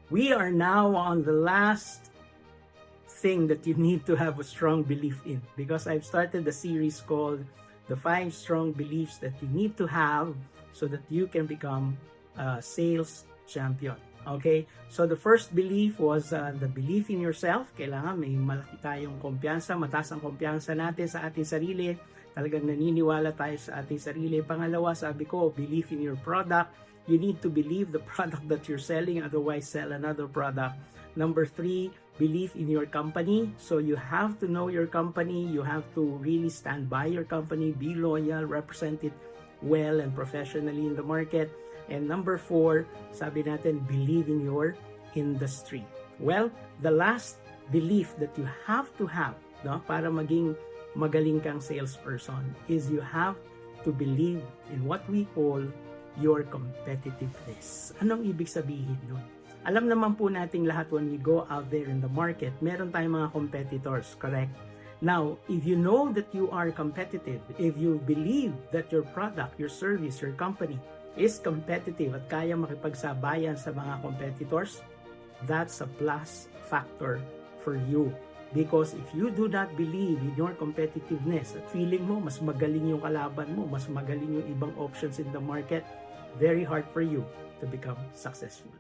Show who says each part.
Speaker 1: We are now on the last thing that you need to have a strong belief in, because I've started a series called The 5 Strong Beliefs That You Need to Have so that you can become a sales champion. Okay? So the first belief was the belief in yourself. Kailangan may malaki tayong kumpiyansa, mataas ang kumpiyansa natin sa ating sarili. Talagang naniniwala tayo sa ating sarili. Pangalawa, sabi ko, belief in your product. You need to believe the product that you're selling, otherwise sell another product. Number 3, believe in your company. So you have to know your company. You have to really stand by your company, be loyal, represent it well and professionally in the market. And number 4, sabi natin, believe in your industry. Well, the last belief that you have to have, no, para maging magaling kang salesperson is you have to believe in what we call your competitiveness. Anong ibig sabihin nun? Alam naman po nating lahat when we go out there in the market, meron tayong mga competitors, correct? Now, if you know that you are competitive, if you believe that your product, your service, your company is competitive at kaya makipagsabayan sa mga competitors, that's a plus factor for you. Because if you do not believe in your competitiveness at feeling mo mas magaling yung kalaban mo, mas magaling yung ibang options in the market, very hard for you to become successful.